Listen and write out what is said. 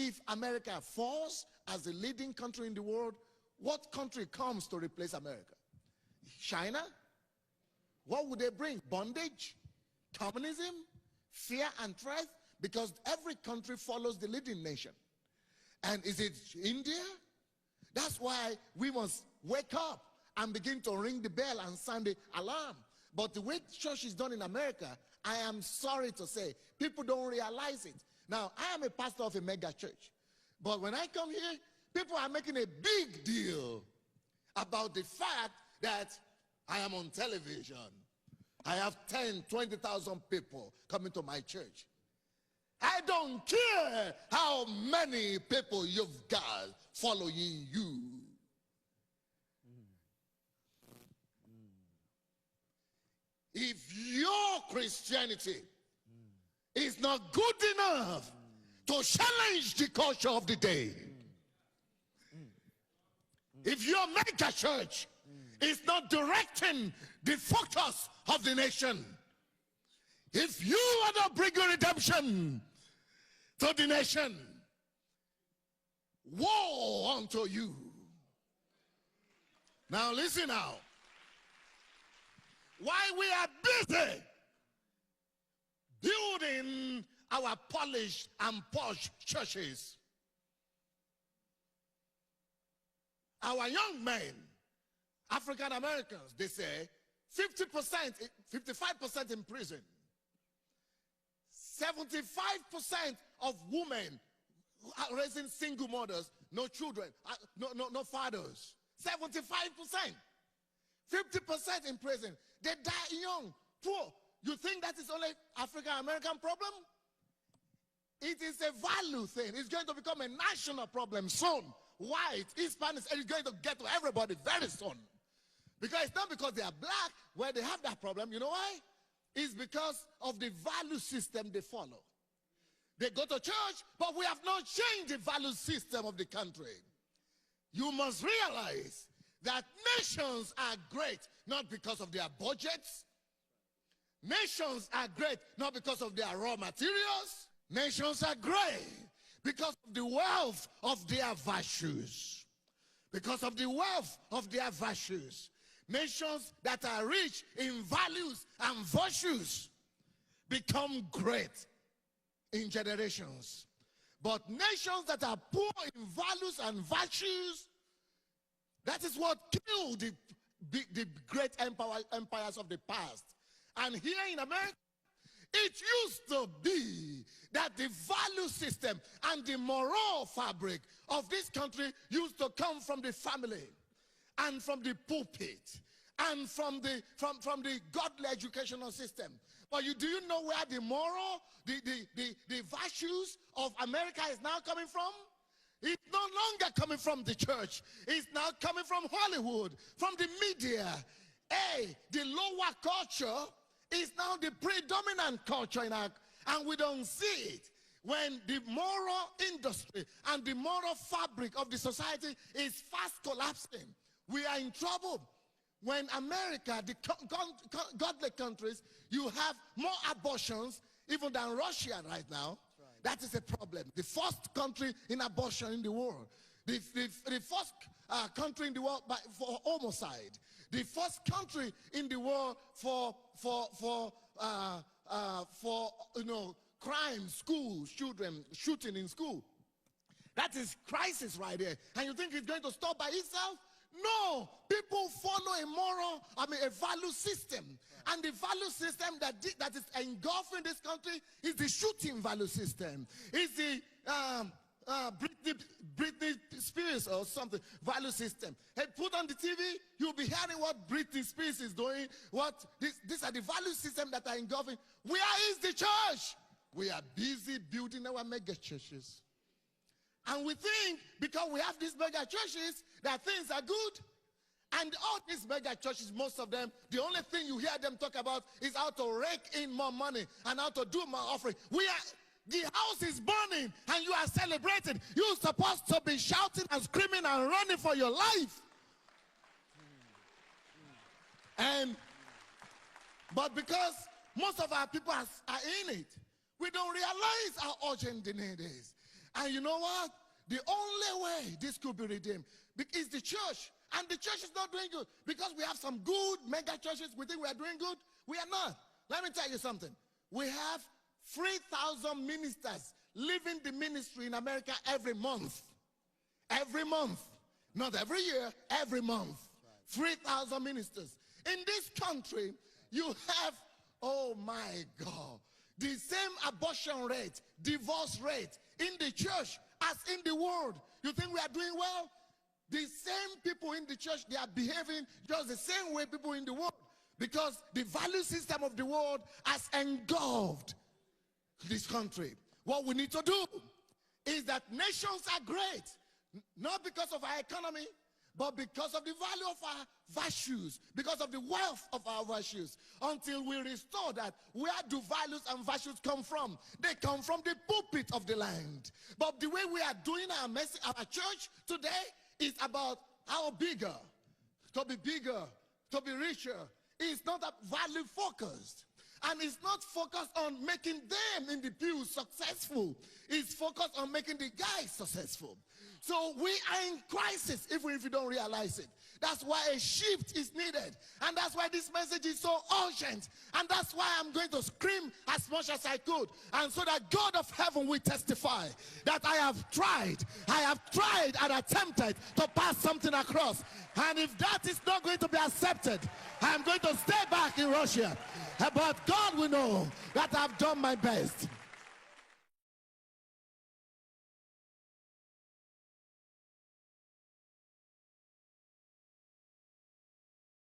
If America falls as the leading country in the world, what country comes to replace America? China? What would they bring? Bondage? Communism? Fear and threat? Because every country follows the leading nation. And is it India? That's why we must wake up and begin to ring the bell and sound the alarm. But the way church is done in America, I am sorry to say, people don't realize it. Now, I am a pastor of a mega church. But when I come here, people are making a big deal about the fact that I am on television. I have 10, 20,000 people coming to my church. I don't care how many people you've got following you. If your Christianity is not good enough to challenge the culture of the day, if your mega church is not directing the focus of the nation, if you are not bringing redemption to the nation, woe unto you. Now listen now. While we are busy building our polished and posh churches, our young men, African Americans, they say 50%, 55% in prison. 75% of women are raising single mothers, no children, no fathers. 75%. 50% in prison. They die young, poor. You think that is only African American problem? It is a value thing. It's going to become a national problem soon. White, Hispanics, it's going to get to everybody very soon. Because it's not because they are black where they have that problem. You know why? It's because of the value system they follow. They go to church, but we have not changed the value system of the country. You must realize that nations are great not because of their budgets. Nations are great not because of their raw materials. Nations are great because of the wealth of their virtues. Because of the wealth of their virtues. Nations that are rich in values and virtues become great in generations. But nations that are poor in values and virtues, that is what killed the great empires of the past. And here in America, it used to be that the value system and the moral fabric of this country used to come from the family and from the pulpit and from the godly educational system. But do you know where the moral, the virtues of America is now coming from? It's no longer coming from the church. It's now coming from Hollywood, from the media. Hey, the lower culture is now the predominant culture in our, and we don't see it. When the moral industry and the moral fabric of the society is fast collapsing, we are in trouble. When America, the godly countries, you have more abortions even than Russia right now. That is a problem. The first country in abortion in the world. The first country in the world for homicide. The first country in the world for crime, school, children shooting in school. That is crisis right there. And you think it's going to stop by itself? No, people follow a value system. Right. And the value system that is engulfing this country is the shooting value system. It's the Britney Spears or something value system. Hey, put on the TV, you'll be hearing what Britney Spears is doing. These are the value system that are engulfing. Where is the church? We are busy building our mega churches. And we think because we have these mega churches that things are good. And all these mega churches, most of them, the only thing you hear them talk about is how to rake in more money and how to do more offering. The house is burning and you are celebrating. You're supposed to be shouting and screaming and running for your life. But because most of our people are in it, we don't realize how urgent the need is. And you know what? The only way this could be redeemed is the church. And the church is not doing good. Because we have some good mega churches, we think we are doing good. We are not. Let me tell you something. We have 3,000 ministers leaving the ministry in America every month. Every month. Not every year, every month. 3,000 ministers. In this country, you have, oh my God, the same abortion rate, divorce rate in the church as in the world. You think we are doing well? The same people in the church, they are behaving just the same way people in the world. Because the value system of the world has engulfed this country. What we need to do is that nations are great, not because of our economy, but because of the value of our virtues, because of the wealth of our virtues. Until we restore that, where do values and virtues come from? They come from the pulpit of the land. But the way we are doing our message, our church today, is about how bigger, to be richer. It's not value focused. And it's not focused on making them in the pew successful. It's focused on making the guys successful. So we are in crisis, even if you don't realize it. That's why a shift is needed. And that's why this message is so urgent. And that's why I'm going to scream as much as I could. And so that God of heaven will testify that I have tried and attempted to pass something across. And if that is not going to be accepted, I'm going to stay back in Russia. But God will know that I've done my best.